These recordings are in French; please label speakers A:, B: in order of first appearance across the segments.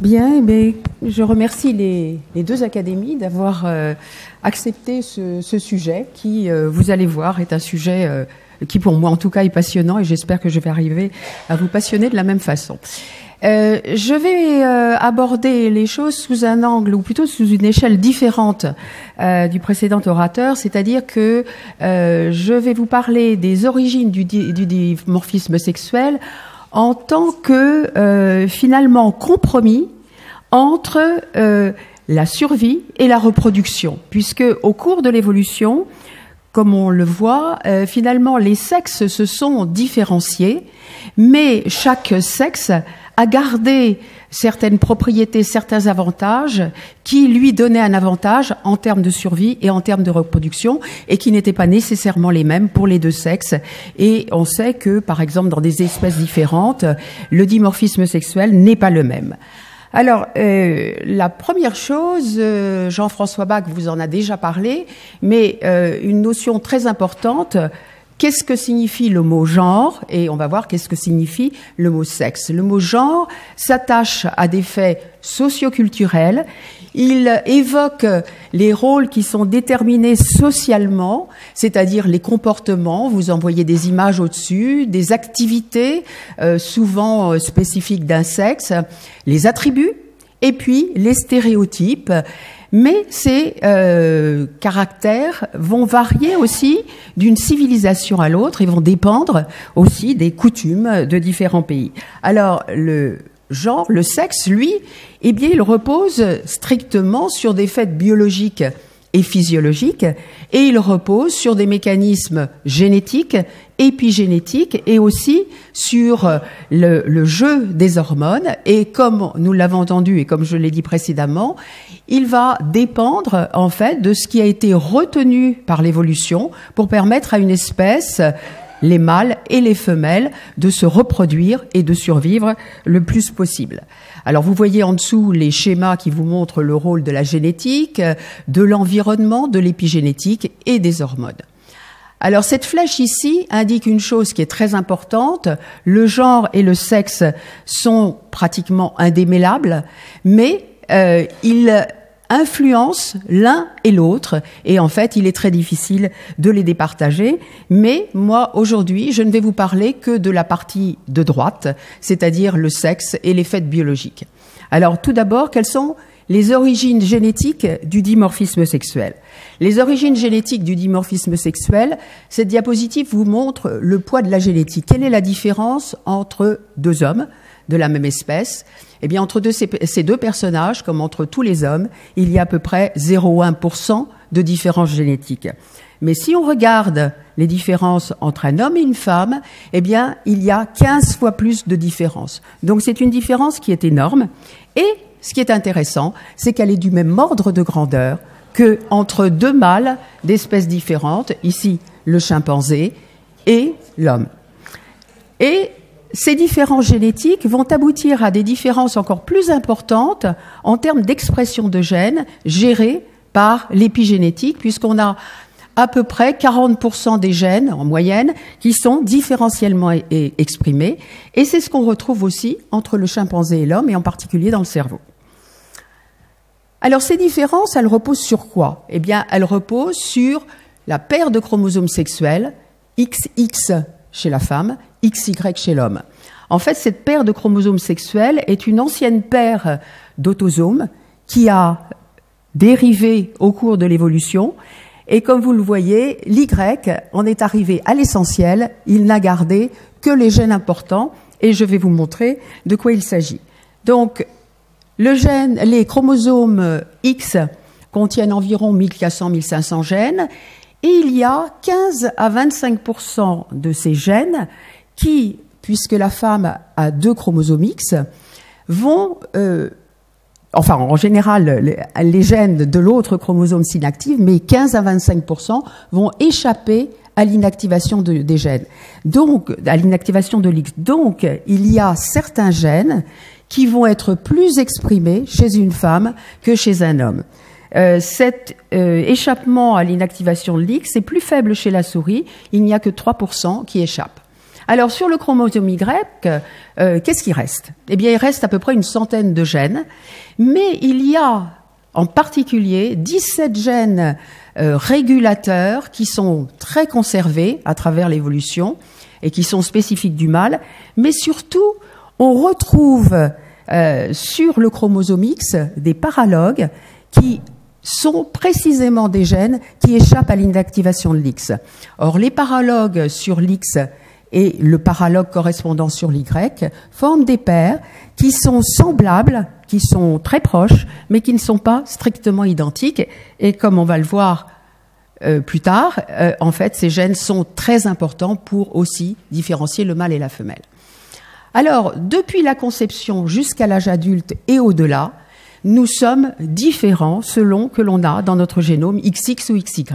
A: Bien, mais je remercie les deux académies d'avoir accepté ce sujet qui, vous allez voir, est un sujet qui pour moi en tout cas est passionnant et j'espère que je vais arriver à vous passionner de la même façon. Je vais aborder les choses sous un angle ou plutôt sous une échelle différente du précédent orateur, c'est-à-dire que je vais vous parler des origines du dimorphisme sexuel en tant que finalement compromis entre la survie et la reproduction, puisque au cours de l'évolution, comme on le voit, finalement les sexes se sont différenciés, mais chaque sexe a gardé certaines propriétés, certains avantages qui lui donnaient un avantage en termes de survie et en termes de reproduction et qui n'étaient pas nécessairement les mêmes pour les deux sexes. Et on sait que, par exemple, dans des espèces différentes, le dimorphisme sexuel n'est pas le même. Alors, la première chose, Jean-François Bach vous en a déjà parlé, mais une notion très importante, qu'est-ce que signifie le mot genre? Et on va voir qu'est-ce que signifie le mot sexe. Le mot genre s'attache à des faits socioculturels. Il évoque les rôles qui sont déterminés socialement, c'est-à-dire les comportements. Vous en voyez des images au-dessus, des activités souvent spécifiques d'un sexe, les attributs et puis les stéréotypes. Mais ces caractères vont varier aussi d'une civilisation à l'autre et vont dépendre aussi des coutumes de différents pays. Alors, le genre, le sexe, lui, eh bien, il repose strictement sur des faits biologiques et physiologiques, et il repose sur des mécanismes génétiques, épigénétiques, et aussi sur le jeu des hormones. Et comme nous l'avons entendu et comme je l'ai dit précédemment, il va dépendre en fait de ce qui a été retenu par l'évolution pour permettre à une espèce, les mâles et les femelles, de se reproduire et de survivre le plus possible. Alors vous voyez en dessous les schémas qui vous montrent le rôle de la génétique, de l'environnement, de l'épigénétique et des hormones. Alors cette flèche ici indique une chose qui est très importante, le genre et le sexe sont pratiquement indémêlables, mais ils influencent l'un et l'autre, et en fait, il est très difficile de les départager. Mais moi, aujourd'hui, je ne vais vous parler que de la partie de droite, c'est-à-dire le sexe et les faits biologiques. Alors, tout d'abord, quelles sont les origines génétiques du dimorphisme sexuel? Les origines génétiques du dimorphisme sexuel, cette diapositive vous montre le poids de la génétique. Quelle est la différence entre deux hommes de la même espèce? Eh bien, entre ces deux personnages, comme entre tous les hommes, il y a à peu près 0,1% de différence génétique. Mais si on regarde les différences entre un homme et une femme, eh bien, il y a 15 fois plus de différence. Donc, c'est une différence qui est énorme. Et ce qui est intéressant, c'est qu'elle est du même ordre de grandeur que entre deux mâles d'espèces différentes, ici le chimpanzé et l'homme. Et ces différences génétiques vont aboutir à des différences encore plus importantes en termes d'expression de gènes gérées par l'épigénétique, puisqu'on a à peu près 40% des gènes, en moyenne, qui sont différentiellement exprimés. Et c'est ce qu'on retrouve aussi entre le chimpanzé et l'homme, et en particulier dans le cerveau. Alors ces différences, elles reposent sur quoi? Eh bien, elles reposent sur la paire de chromosomes sexuels, XX chez la femme, XY chez l'homme. En fait, cette paire de chromosomes sexuels est une ancienne paire d'autosomes qui a dérivé au cours de l'évolution. Et comme vous le voyez, l'Y en est arrivé à l'essentiel. Il n'a gardé que les gènes importants. Et je vais vous montrer de quoi il s'agit. Donc, les chromosomes X contiennent environ 1400-1500 gènes. Et il y a 15 à 25% de ces gènes qui, puisque la femme a 2 chromosomes X, vont, en général, les gènes de l'autre chromosome s'inactivent, mais 15 à 25% vont échapper à l'inactivation des gènes. Donc, à l'inactivation de l'X. Donc, il y a certains gènes qui vont être plus exprimés chez une femme que chez un homme. Cet échappement à l'inactivation de l'X est plus faible chez la souris, il n'y a que 3% qui échappent. Alors, sur le chromosome Y, qu'est-ce qui reste? Eh bien, il reste à peu près une centaine de gènes, mais il y a en particulier 17 gènes régulateurs qui sont très conservés à travers l'évolution et qui sont spécifiques du mâle, mais surtout, on retrouve sur le chromosome X des paralogues qui sont précisément des gènes qui échappent à l'inactivation de l'X. Or, les paralogues sur l'X et le paralogue correspondant sur l'Y forment des paires qui sont semblables, qui sont très proches, mais qui ne sont pas strictement identiques. Et comme on va le voir plus tard, en fait, ces gènes sont très importants pour aussi différencier le mâle et la femelle. Alors, depuis la conception jusqu'à l'âge adulte et au-delà, nous sommes différents selon que l'on a dans notre génome XX ou XY.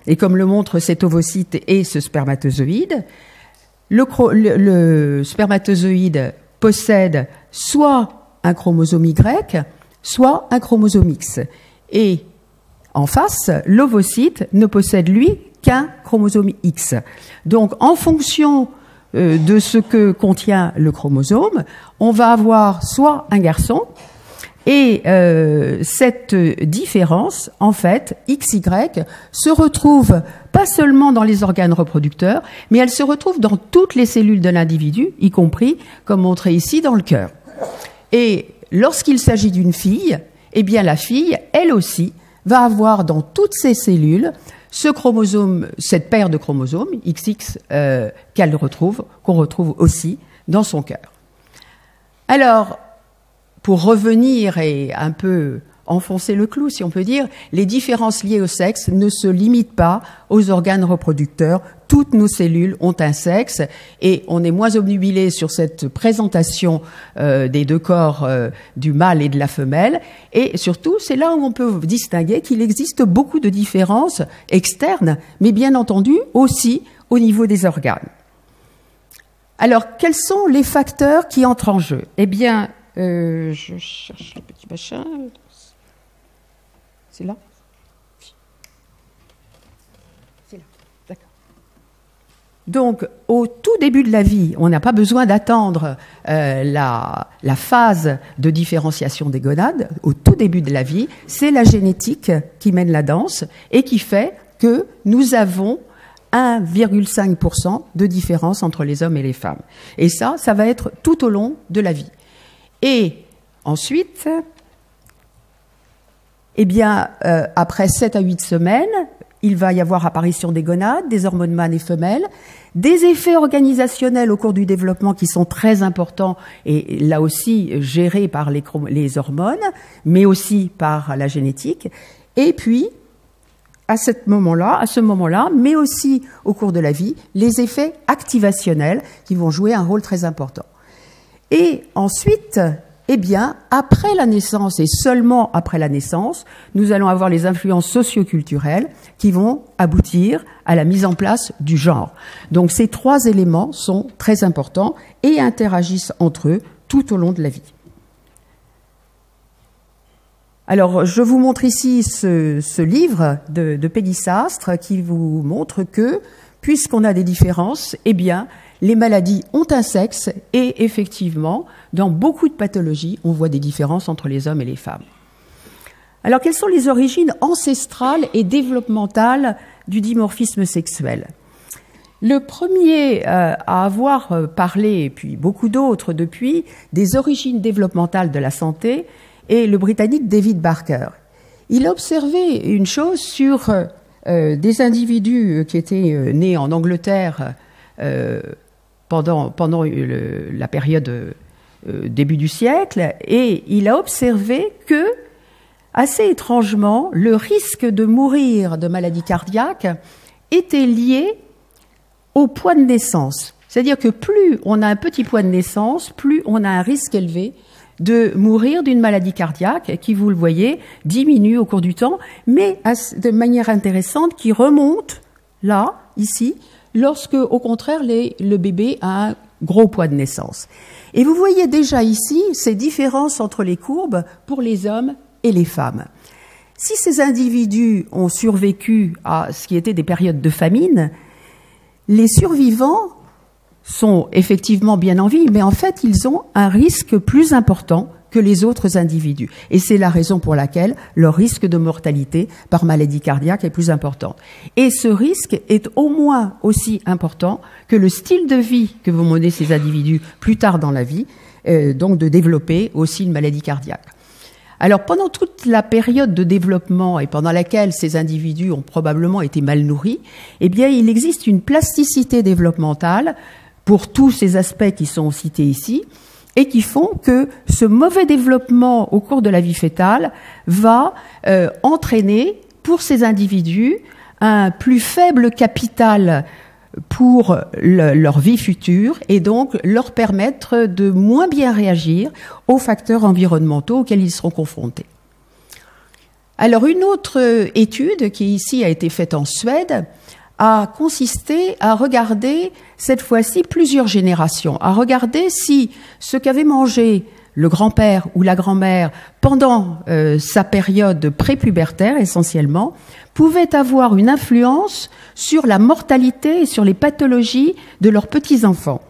A: Et comme le montre cet ovocyte et ce spermatozoïde, le spermatozoïde possède soit un chromosome Y, soit un chromosome X. Et en face, l'ovocyte ne possède, lui, qu'un chromosome X. Donc, en fonction de ce que contient le chromosome, on va avoir soit un garçon, et cette différence, en fait, XY, se retrouve pas seulement dans les organes reproducteurs, mais elle se retrouve dans toutes les cellules de l'individu, y compris, comme montré ici, dans le cœur. Et lorsqu'il s'agit d'une fille, eh bien la fille, elle aussi, va avoir dans toutes ses cellules ce chromosome, cette paire de chromosomes, XX, qu'on retrouve aussi dans son cœur. Alors, pour revenir et un peu enfoncer le clou, si on peut dire, les différences liées au sexe ne se limitent pas aux organes reproducteurs. Toutes nos cellules ont un sexe et on est moins obnubilé sur cette présentation des deux corps du mâle et de la femelle. Et surtout, c'est là où on peut distinguer qu'il existe beaucoup de différences externes, mais bien entendu aussi au niveau des organes. Alors, quels sont les facteurs qui entrent en jeu? Eh bien, je cherche le petit machin. C'est là? C'est là, d'accord. Donc, au tout début de la vie, on n'a pas besoin d'attendre la phase de différenciation des gonades. Au tout début de la vie, c'est la génétique qui mène la danse et qui fait que nous avons 1,5% de différence entre les hommes et les femmes. Et ça va être tout au long de la vie. Et ensuite, eh bien, après 7 à 8 semaines, il va y avoir apparition des gonades, des hormones mâles et femelles, des effets organisationnels au cours du développement qui sont très importants et là aussi gérés par les hormones, mais aussi par la génétique. Et puis, à ce moment-là, mais aussi au cours de la vie, les effets activationnels qui vont jouer un rôle très important. Et ensuite, eh bien, après la naissance et seulement après la naissance, nous allons avoir les influences socio-culturelles qui vont aboutir à la mise en place du genre. Donc ces trois éléments sont très importants et interagissent entre eux tout au long de la vie. Alors, je vous montre ici ce livre de Peggy Sastre qui vous montre que, puisqu'on a des différences, eh bien, les maladies ont un sexe et effectivement, dans beaucoup de pathologies, on voit des différences entre les hommes et les femmes. Alors, quelles sont les origines ancestrales et développementales du dimorphisme sexuel? Le premier à avoir parlé, et puis beaucoup d'autres depuis, des origines développementales de la santé est le Britannique David Barker. Il a observé une chose sur des individus qui étaient nés en Angleterre pendant la période début du siècle, et il a observé que, assez étrangement, le risque de mourir de maladie cardiaque était lié au poids de naissance. C'est-à-dire que plus on a un petit poids de naissance, plus on a un risque élevé de mourir d'une maladie cardiaque qui, vous le voyez, diminue au cours du temps, mais de manière intéressante, qui remonte, là, ici, lorsque, au contraire, le bébé a un gros poids de naissance. Et vous voyez déjà ici ces différences entre les courbes pour les hommes et les femmes. Si ces individus ont survécu à ce qui était des périodes de famine, les survivants sont effectivement bien en vie, mais en fait, ils ont un risque plus important que les autres individus. Et c'est la raison pour laquelle leur risque de mortalité par maladie cardiaque est plus important. Et ce risque est au moins aussi important que le style de vie que vont mener ces individus plus tard dans la vie, donc de développer aussi une maladie cardiaque. Alors, pendant toute la période de développement et pendant laquelle ces individus ont probablement été mal nourris, eh bien, il existe une plasticité développementale pour tous ces aspects qui sont cités ici et qui font que ce mauvais développement au cours de la vie fœtale va entraîner pour ces individus un plus faible capital pour leur vie future et donc leur permettre de moins bien réagir aux facteurs environnementaux auxquels ils seront confrontés. Alors une autre étude qui ici a été faite en Suède a consisté à regarder cette fois-ci plusieurs générations, à regarder si ce qu'avait mangé le grand-père ou la grand-mère pendant sa période prépubertaire essentiellement pouvait avoir une influence sur la mortalité et sur les pathologies de leurs petits-enfants.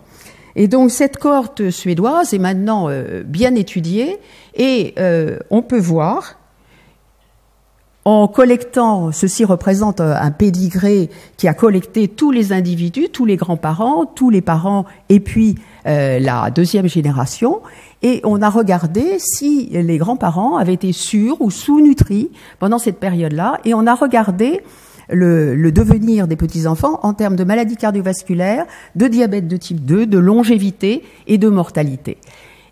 A: Et donc cette cohorte suédoise est maintenant bien étudiée et on peut voir, en collectant, ceci représente un pédigré qui a collecté tous les individus, tous les grands-parents, tous les parents et puis la deuxième génération, et on a regardé si les grands-parents avaient été sur- ou sous-nutris pendant cette période-là, et on a regardé le devenir des petits-enfants en termes de maladies cardiovasculaires, de diabète de type 2, de longévité et de mortalité.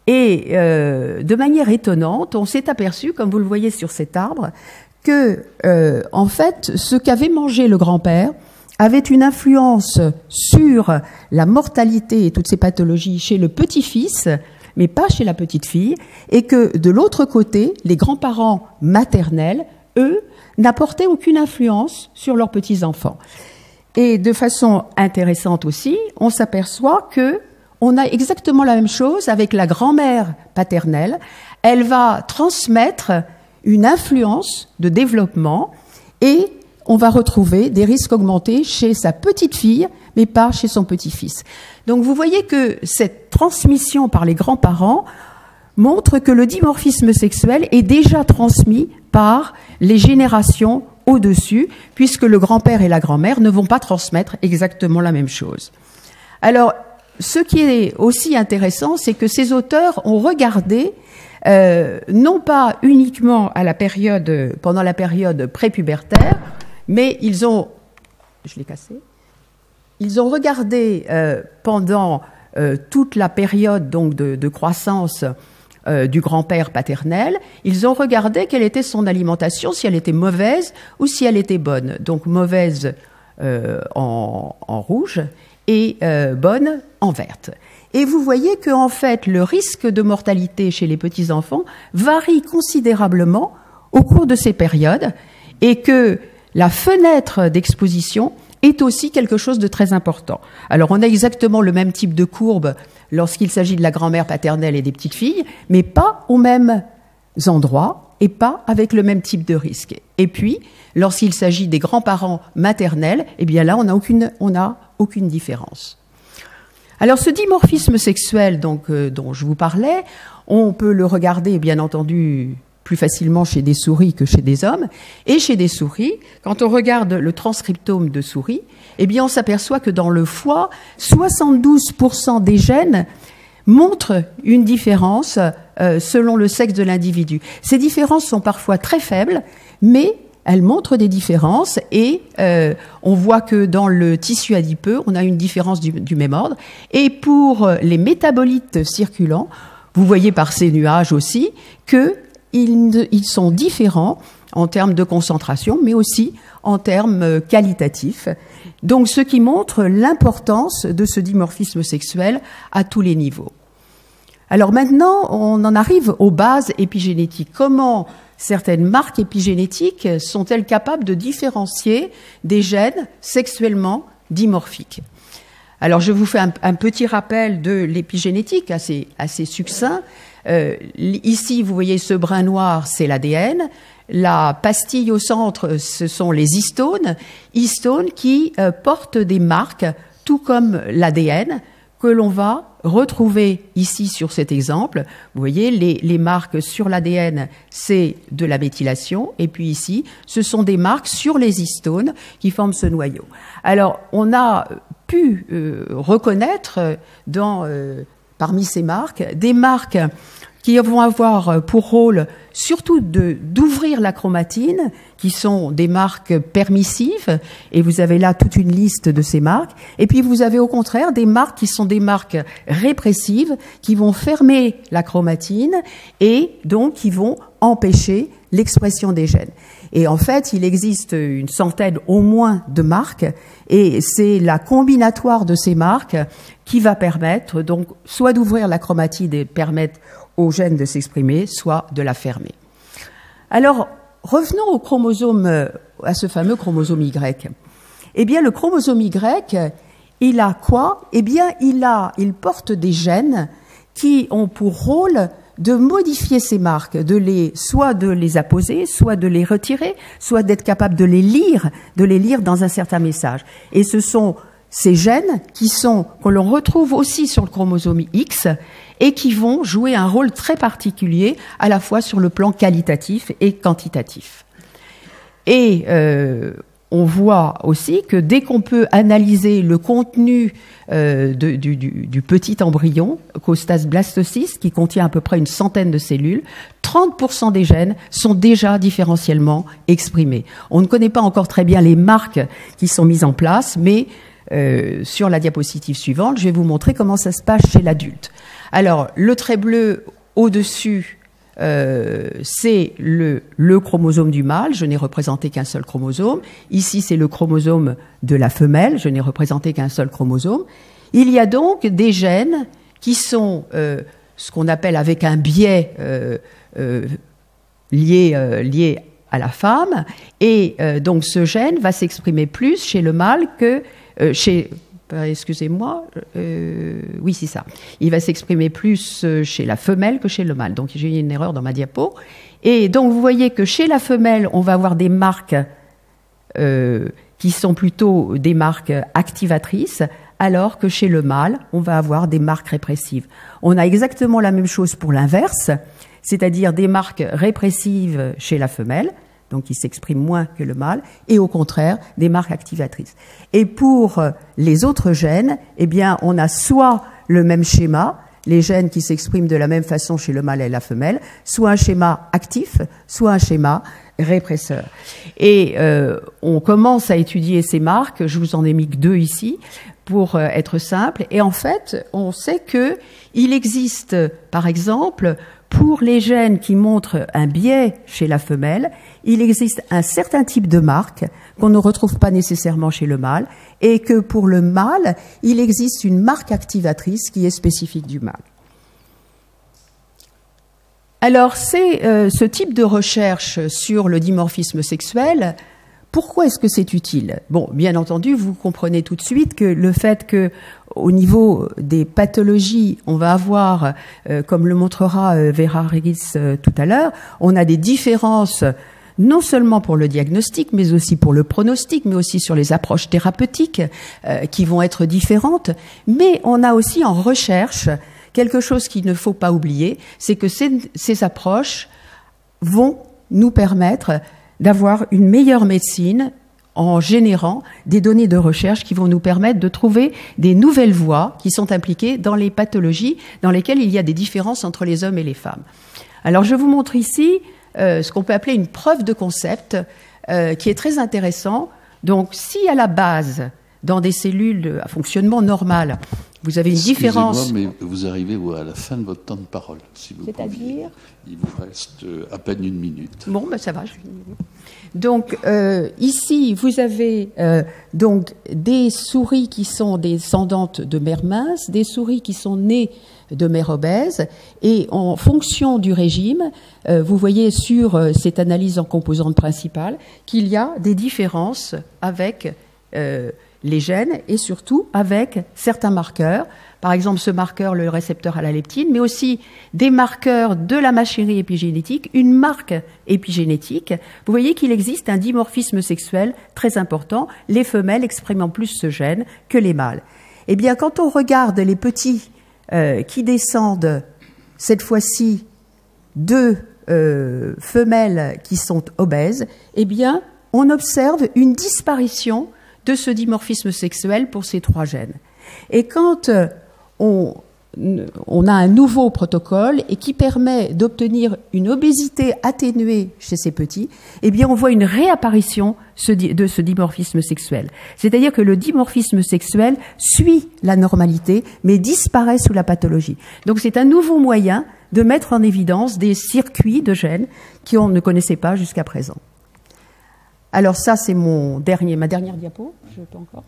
A: Et de manière étonnante, on s'est aperçu, comme vous le voyez sur cet arbre, que en fait, ce qu'avait mangé le grand-père avait une influence sur la mortalité et toutes ces pathologies chez le petit-fils, mais pas chez la petite-fille, et que de l'autre côté, les grands-parents maternels, eux, n'apportaient aucune influence sur leurs petits-enfants. Et de façon intéressante aussi, on s'aperçoit que on a exactement la même chose avec la grand-mère paternelle. Elle va transmettre une influence de développement et on va retrouver des risques augmentés chez sa petite-fille, mais pas chez son petit-fils. Donc vous voyez que cette transmission par les grands-parents montre que le dimorphisme sexuel est déjà transmis par les générations au-dessus, puisque le grand-père et la grand-mère ne vont pas transmettre exactement la même chose. Alors, ce qui est aussi intéressant, c'est que ces auteurs ont regardé non pas uniquement à la période, pendant la période prépubertaire, mais ils ont, je l'ai cassé, ils ont regardé pendant toute la période donc de croissance du grand-père paternel, ils ont regardé quelle était son alimentation, si elle était mauvaise ou si elle était bonne. Donc mauvaise en rouge et bonne en verte. Et vous voyez que en fait, le risque de mortalité chez les petits-enfants varie considérablement au cours de ces périodes et que la fenêtre d'exposition est aussi quelque chose de très important. Alors, on a exactement le même type de courbe lorsqu'il s'agit de la grand-mère paternelle et des petites filles, mais pas aux mêmes endroits et pas avec le même type de risque. Et puis, lorsqu'il s'agit des grands-parents maternels, eh bien là, on n'a aucune différence. Alors, ce dimorphisme sexuel donc, dont je vous parlais, on peut le regarder, bien entendu, plus facilement chez des souris que chez des hommes. Et chez des souris, quand on regarde le transcriptome de souris, eh bien, on s'aperçoit que dans le foie, 72% des gènes montrent une différence selon le sexe de l'individu. Ces différences sont parfois très faibles, mais elles montrent des différences et on voit que dans le tissu adipeux, on a une différence du même ordre. Et pour les métabolites circulants, vous voyez par ces nuages aussi qu'ils sont différents en termes de concentration, mais aussi en termes qualitatifs. Donc, ce qui montre l'importance de ce dimorphisme sexuel à tous les niveaux. Alors maintenant, on en arrive aux bases épigénétiques. Comment certaines marques épigénétiques sont-elles capables de différencier des gènes sexuellement dimorphiques? Alors, je vous fais un petit rappel de l'épigénétique assez succinct. Ici, vous voyez ce brin noir, c'est l'ADN. La pastille au centre, ce sont les histones qui portent des marques, tout comme l'ADN, que l'on va retrouver ici sur cet exemple. Vous voyez, les marques sur l'ADN, c'est de la méthylation, et puis ici, ce sont des marques sur les histones qui forment ce noyau. Alors, on a pu reconnaître parmi ces marques, des marques qui vont avoir pour rôle surtout d'ouvrir la chromatine, qui sont des marques permissives, et vous avez là toute une liste de ces marques. Et puis vous avez au contraire des marques qui sont des marques répressives, qui vont fermer la chromatine et donc qui vont empêcher l'expression des gènes. Et en fait, il existe une centaine au moins de marques, et c'est la combinatoire de ces marques qui va permettre donc soit d'ouvrir la chromatine et permettre aux gènes de s'exprimer, soit de la fermer. Alors, revenons au chromosome, à ce fameux chromosome Y. Eh bien, le chromosome Y, il a quoi? Eh bien, il porte des gènes qui ont pour rôle de modifier ces marques, soit de les apposer, soit de les retirer, soit d'être capable de les lire dans un certain message. Et ce sont ces gènes que l'on retrouve aussi sur le chromosome X et qui vont jouer un rôle très particulier à la fois sur le plan qualitatif et quantitatif. Et on voit aussi que dès qu'on peut analyser le contenu du petit embryon, Costas blastocyste, qui contient à peu près une centaine de cellules, 30% des gènes sont déjà différentiellement exprimés. On ne connaît pas encore très bien les marques qui sont mises en place, mais sur la diapositive suivante, je vais vous montrer comment ça se passe chez l'adulte. Alors, le trait bleu au-dessus, c'est le chromosome du mâle, je n'ai représenté qu'un seul chromosome. Ici, c'est le chromosome de la femelle, je n'ai représenté qu'un seul chromosome. Il y a donc des gènes qui sont ce qu'on appelle avec un biais lié à la femme, et donc ce gène va s'exprimer plus chez le mâle que excusez-moi, oui, c'est ça. Il va s'exprimer plus chez la femelle que chez le mâle. Donc, j'ai eu une erreur dans ma diapo. Et donc, vous voyez que chez la femelle, on va avoir des marques qui sont plutôt des marques activatrices, alors que chez le mâle, on va avoir des marques répressives. On a exactement la même chose pour l'inverse, c'est-à-dire des marques répressives chez la femelle, donc qui s'expriment moins que le mâle, et au contraire, des marques activatrices. Et pour les autres gènes, eh bien, on a soit le même schéma, les gènes qui s'expriment de la même façon chez le mâle et la femelle, soit un schéma actif, soit un schéma répresseur. Et on commence à étudier ces marques, je vous en ai mis que 2 ici, pour être simple, et en fait, on sait que il existe, par exemple, pour les gènes qui montrent un biais chez la femelle, il existe un certain type de marque qu'on ne retrouve pas nécessairement chez le mâle, et que pour le mâle, il existe une marque activatrice qui est spécifique du mâle. Alors, c'est ce type de recherche sur le dimorphisme sexuel. Pourquoi est-ce que c'est utile? Bon, bien entendu, vous comprenez tout de suite que le fait que, au niveau des pathologies, on va avoir, comme le montrera Vera Regis tout à l'heure, on a des différences non seulement pour le diagnostic, mais aussi pour le pronostic, mais aussi sur les approches thérapeutiques qui vont être différentes. Mais on a aussi en recherche quelque chose qu'il ne faut pas oublier, c'est que ces approches vont nous permettre d'avoir une meilleure médecine en générant des données de recherche qui vont nous permettre de trouver des nouvelles voies qui sont impliquées dans les pathologies dans lesquelles il y a des différences entre les hommes et les femmes. Alors, je vous montre ici ce qu'on peut appeler une preuve de concept qui est très intéressant. Donc, si à la base, dans des cellules à fonctionnement normal, vous avez une différence...
B: Excusez-moi, mais vous arrivez à la fin de votre temps de parole. Si vous
A: C'est-à-dire ?
B: Il vous reste à peine 1 minute.
A: Bon, ben ça va. Donc, ici, vous avez donc des souris qui sont descendantes de mères minces, des souris qui sont nées de mères obèses, et en fonction du régime, vous voyez sur cette analyse en composantes principales qu'il y a des différences avec les gènes et surtout avec certains marqueurs. Par exemple, ce marqueur, le récepteur à la leptine, mais aussi des marqueurs de la machinerie épigénétique, une marque épigénétique. Vous voyez qu'il existe un dimorphisme sexuel très important, les femelles exprimant plus ce gène que les mâles. Eh bien, quand on regarde les petits qui descendent, cette fois-ci, deux femelles qui sont obèses, eh bien, on observe une disparition de ce dimorphisme sexuel pour ces 3 gènes. Et quand on a un nouveau protocole et qui permet d'obtenir une obésité atténuée chez ces petits, eh bien, on voit une réapparition de ce dimorphisme sexuel. C'est-à-dire que le dimorphisme sexuel suit la normalité, mais disparaît sous la pathologie. Donc, c'est un nouveau moyen de mettre en évidence des circuits de gènes qu'on ne connaissait pas jusqu'à présent. Alors ça, c'est ma dernière diapo. Je peux encore.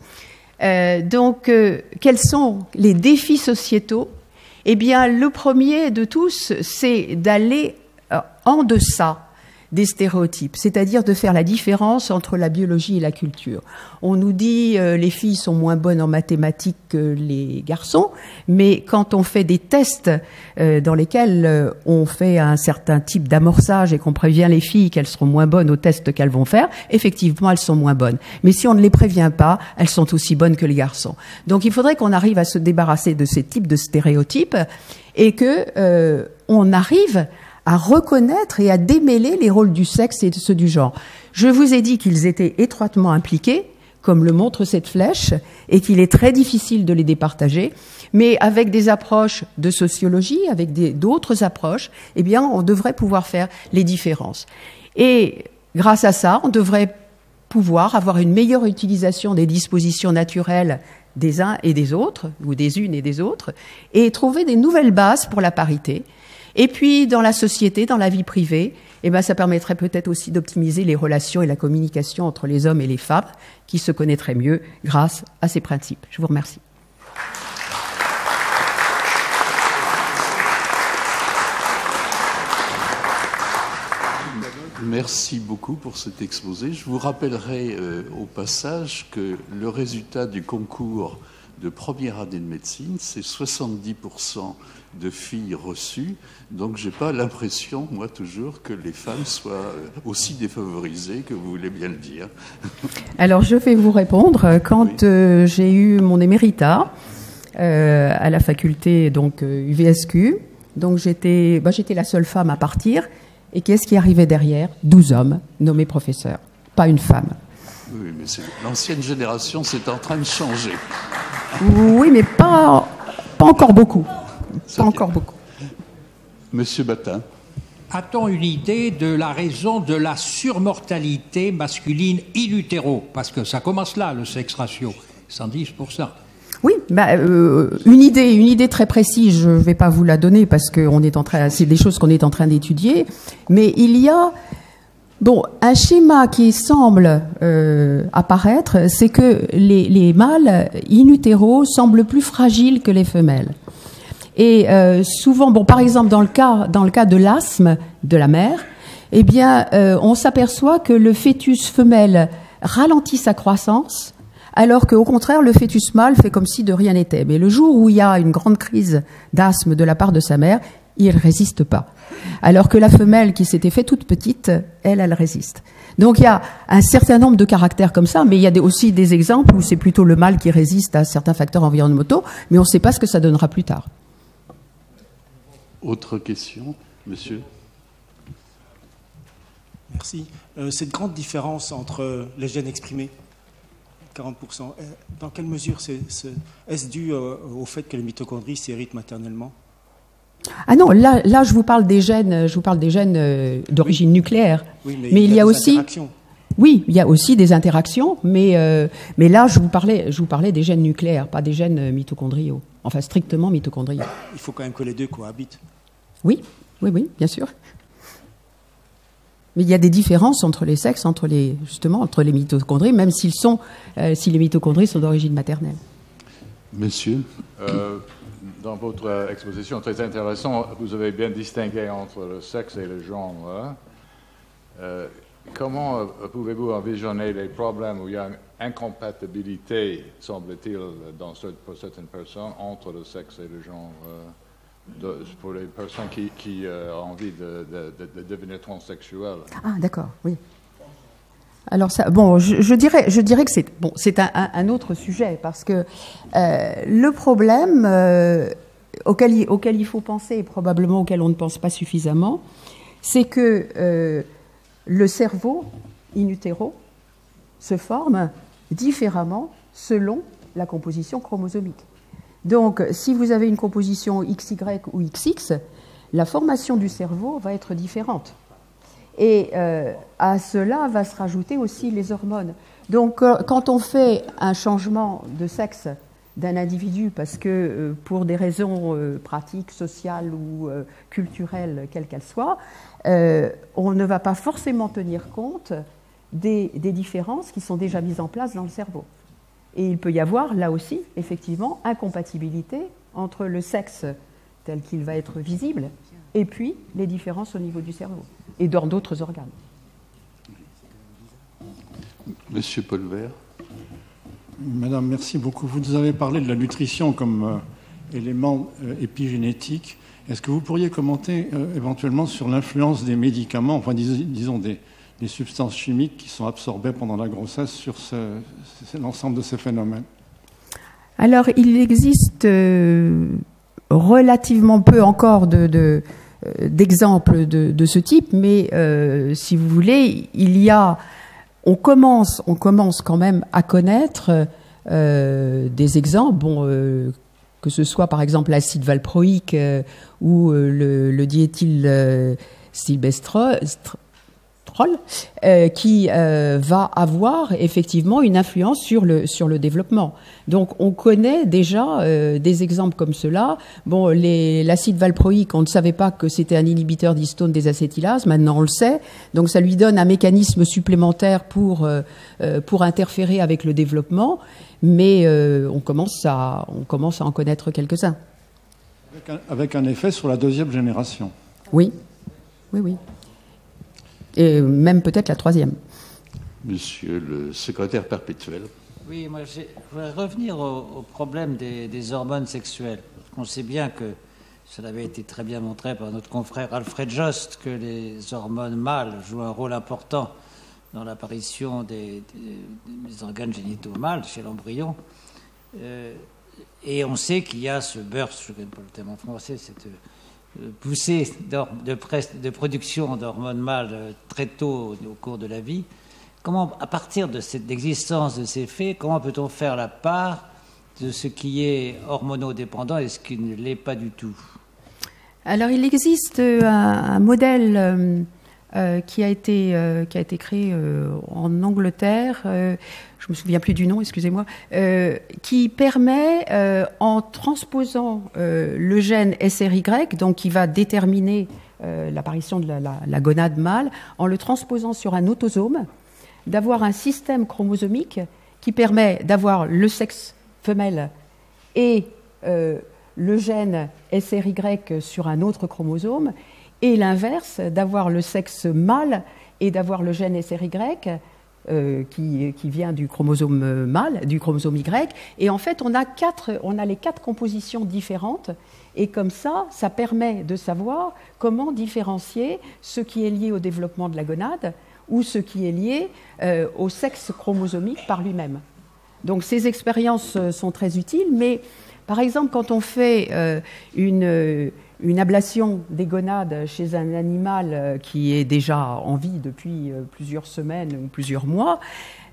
A: Quels sont les défis sociétaux? Eh bien, le premier de tous, c'est d'aller en deçà des stéréotypes, c'est-à-dire de faire la différence entre la biologie et la culture. On nous dit les filles sont moins bonnes en mathématiques que les garçons, mais quand on fait des tests dans lesquels on fait un certain type d'amorçage et qu'on prévient les filles qu'elles seront moins bonnes aux tests qu'elles vont faire, effectivement, elles sont moins bonnes. Mais si on ne les prévient pas, elles sont aussi bonnes que les garçons. Donc il faudrait qu'on arrive à se débarrasser de ces types de stéréotypes et que on arrive à reconnaître et à démêler les rôles du sexe et ceux du genre. Je vous ai dit qu'ils étaient étroitement impliqués, comme le montre cette flèche, et qu'il est très difficile de les départager, mais avec des approches de sociologie, avec d'autres approches, eh bien, on devrait pouvoir faire les différences. Et grâce à ça, on devrait pouvoir avoir une meilleure utilisation des dispositions naturelles des uns et des autres, ou des unes et des autres, et trouver des nouvelles bases pour la parité. Et puis, dans la société, dans la vie privée, eh ben, ça permettrait peut-être aussi d'optimiser les relations et la communication entre les hommes et les femmes, qui se connaîtraient mieux grâce à ces principes. Je vous remercie.
B: Merci beaucoup pour cet exposé. Je vous rappellerai au passage que le résultat du concours de première année de médecine, c'est 70% de filles reçues. Donc, j'ai pas l'impression, moi, toujours, que les femmes soient aussi défavorisées que vous voulez bien le dire.
A: Alors, je vais vous répondre. Quand j'ai eu mon éméritat à la faculté donc UVSQ, donc j'étais la seule femme à partir. Et qu'est-ce qui arrivait derrière? 12 hommes nommés professeurs, pas une femme.
B: Oui, mais l'ancienne génération, c'est en train de changer.
A: Oui, mais pas encore beaucoup. Pas encore beaucoup.
B: Monsieur Batin.
C: A-t-on une idée de la raison de la surmortalité masculine in utero? Parce que ça commence là, le sexe ratio, 110%.
A: Oui, une idée très précise, je ne vais pas vous la donner parce que c'est des choses qu'on est en train d'étudier, mais il y a un schéma qui semble apparaître, c'est que les mâles in utero semblent plus fragiles que les femelles. Et souvent, par exemple, dans le cas de l'asthme de la mère, eh bien, on s'aperçoit que le fœtus femelle ralentit sa croissance, alors qu'au contraire, le fœtus mâle fait comme si de rien n'était. Mais le jour où il y a une grande crise d'asthme de la part de sa mère, il ne résiste pas. Alors que la femelle qui s'était fait toute petite, elle résiste. Donc il y a un certain nombre de caractères comme ça, mais il y a aussi des exemples où c'est plutôt le mâle qui résiste à certains facteurs environnementaux, mais on ne sait pas ce que ça donnera plus tard.
B: Autre question, monsieur?
D: Merci. Cette grande différence entre les gènes exprimés, 40%, dans quelle mesure est-ce dû au fait que les mitochondries s'héritent maternellement?
A: Ah non, là je vous parle des gènes, d'origine nucléaire.
D: Oui,
A: mais il y a aussi
D: interactions.
A: Oui, il y a aussi des interactions, mais là je vous parlais des gènes nucléaires, pas des gènes mitochondriaux, enfin strictement mitochondriaux.
D: Il faut quand même que les deux cohabitent.
A: Oui, bien sûr. Mais il y a des différences entre les sexes, entre les mitochondries, même si les mitochondries sont d'origine maternelle.
B: Monsieur?
E: Dans votre exposition, très intéressant, vous avez bien distingué entre le sexe et le genre. Comment pouvez-vous envisionner les problèmes où il y a une incompatibilité, semble-t-il, pour certaines personnes, entre le sexe et le genre pour les personnes qui ont envie de devenir transsexuelles?
A: Ah, d'accord, oui. Alors ça, bon, je dirais que c'est un autre sujet parce que le problème auquel il faut penser et probablement auquel on ne pense pas suffisamment, c'est que le cerveau in utero se forme différemment selon la composition chromosomique. Donc, si vous avez une composition XY ou XX, la formation du cerveau va être différente. Et à cela va se rajouter aussi les hormones. Donc, quand on fait un changement de sexe d'un individu, parce que pour des raisons pratiques, sociales ou culturelles, quelles qu'elles soient, on ne va pas forcément tenir compte des différences qui sont déjà mises en place dans le cerveau. Et il peut y avoir, là aussi, effectivement, incompatibilité entre le sexe tel qu'il va être visible et puis les différences au niveau du cerveau et dans d'autres organes.
B: Monsieur Polvert.
F: Madame, merci beaucoup. Vous nous avez parlé de la nutrition comme élément épigénétique. Est-ce que vous pourriez commenter éventuellement sur l'influence des médicaments, enfin disons des substances chimiques qui sont absorbées pendant la grossesse sur l'ensemble de ces phénomènes?
A: Alors, il existe relativement peu encore d'exemples de ce type, mais si vous voulez, on commence quand même à connaître des exemples, que ce soit par exemple l'acide valproïque ou le diéthylstilbestrol, qui va avoir effectivement une influence sur le développement. Donc on connaît déjà des exemples comme cela. Bon, l'acide valproïque, on ne savait pas que c'était un inhibiteur d'histone des acétylases, maintenant on le sait. Donc ça lui donne un mécanisme supplémentaire pour interférer avec le développement, mais on commence à en connaître quelques-uns.
F: Avec un effet sur la deuxième génération.
A: Oui. Et même peut-être la troisième.
B: Monsieur le secrétaire perpétuel.
G: Oui, moi je voudrais revenir au problème des hormones sexuelles. On sait bien que, cela avait été très bien montré par notre confrère Alfred Jost, que les hormones mâles jouent un rôle important dans l'apparition des organes génitaux mâles chez l'embryon. Et on sait qu'il y a ce burst, je ne connais pas le terme en français, cette poussée de production d'hormones mâles très tôt au cours de la vie. Comment, à partir de cette existence de ces faits, comment peut-on faire la part de ce qui est hormonodépendant et ce qui ne l'est pas du tout?
A: Alors, il existe un modèle qui a été créé en Angleterre, je me souviens plus du nom, excusez-moi, qui permet, en transposant le gène SRY, donc qui va déterminer l'apparition de la gonade mâle, en le transposant sur un autosome, d'avoir un système chromosomique qui permet d'avoir le sexe femelle et le gène SRY sur un autre chromosome, et l'inverse, d'avoir le sexe mâle et d'avoir le gène SRY qui vient du chromosome mâle, du chromosome Y. Et en fait, on a les 4 compositions différentes. Et comme ça permet de savoir comment différencier ce qui est lié au développement de la gonade ou ce qui est lié au sexe chromosomique par lui-même. Donc ces expériences sont très utiles, mais par exemple, quand on fait une ablation des gonades chez un animal qui est déjà en vie depuis plusieurs semaines ou plusieurs mois,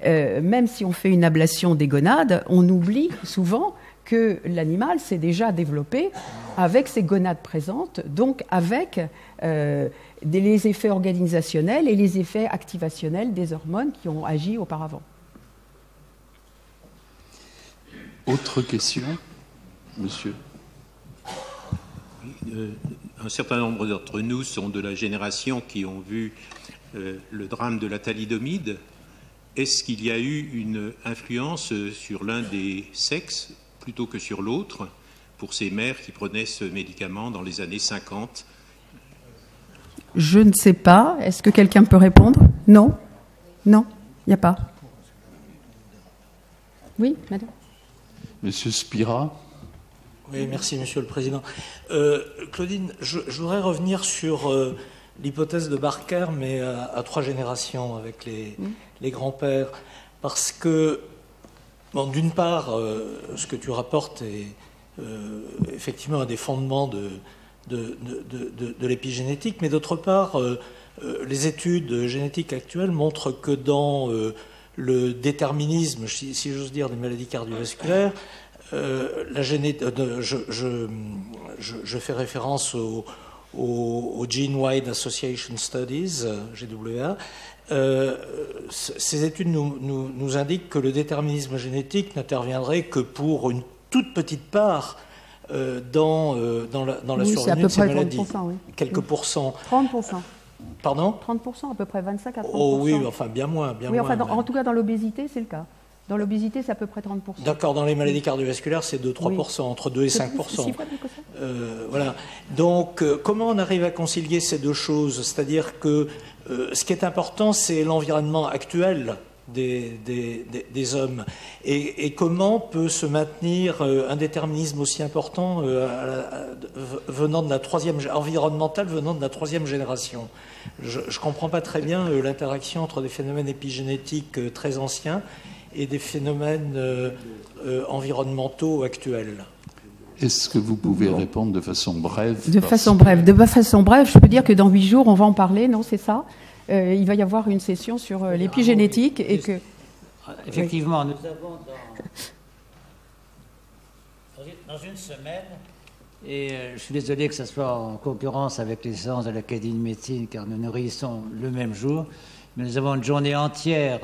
A: même si on fait une ablation des gonades, on oublie souvent que l'animal s'est déjà développé avec ses gonades présentes, donc avec les effets organisationnels et les effets activationnels des hormones qui ont agi auparavant.
B: Autre question, monsieur?
H: Un certain nombre d'entre nous sont de la génération qui ont vu le drame de la thalidomide. Est-ce qu'il y a eu une influence sur l'un des sexes plutôt que sur l'autre pour ces mères qui prenaient ce médicament dans les années 50?
A: Je ne sais pas. Est-ce que quelqu'un peut répondre? Non. Non, il n'y a pas. Oui, madame.
B: Monsieur Spira.
I: Oui, merci, Monsieur le Président. Claudine, je voudrais revenir sur l'hypothèse de Barker, mais à 3 générations, avec les les grands-pères, parce que, bon, d'une part, ce que tu rapportes est effectivement un des fondements de l'épigénétique, mais d'autre part, les études génétiques actuelles montrent que dans le déterminisme, si j'ose dire, des maladies cardiovasculaires, je fais référence au Gene Wide Association Studies, GWA. Ces études nous indiquent que le déterminisme génétique n'interviendrait que pour une toute petite part dans la survenue de ces maladies.
A: 30%, oui.
I: Quelques pourcents.
A: 30%.
I: Pardon ?
A: 30%, à peu près 25 à 30%.
I: Oh oui, enfin bien moins.
A: Oui, enfin, en tout cas, dans l'obésité, c'est le cas. Dans l'obésité, c'est à peu près 30%.
I: D'accord, dans les maladies cardiovasculaires, c'est 2-3%, oui. Entre 2 et 5%. Voilà. Donc, comment on arrive à concilier ces deux choses? C'est-à-dire que ce qui est important, c'est l'environnement actuel des hommes. Et comment peut se maintenir un déterminisme aussi important venant de la environnemental venant de la troisième génération? Je ne comprends pas très bien l'interaction entre des phénomènes épigénétiques très anciens et des phénomènes environnementaux actuels.
B: Est-ce que vous pouvez répondre de façon brève?
A: De façon brève, je peux dire que dans 8 jours, on va en parler, non, c'est ça? Il va y avoir une session sur l'épigénétique et que...
G: Effectivement, nous avons dans une semaine, et je suis désolé que ce soit en concurrence avec les séances de l'Académie de médecine, car nous nous réunissons le même jour, mais nous avons une journée entière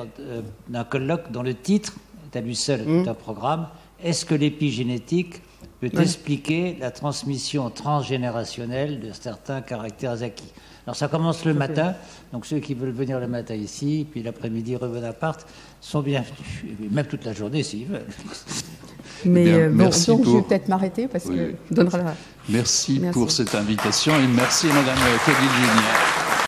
G: d'un colloque dont le titre est à lui seul un programme. Est-ce que l'épigénétique peut expliquer la transmission transgénérationnelle de certains caractères acquis? Alors ça commence le matin, donc ceux qui veulent venir le matin ici, puis l'après-midi revenir à part, sont bienvenus, même toute la journée s'ils veulent.
A: Mais donc je vais peut-être m'arrêter parce que...
B: Merci pour cette invitation et merci Madame Claudine Junior.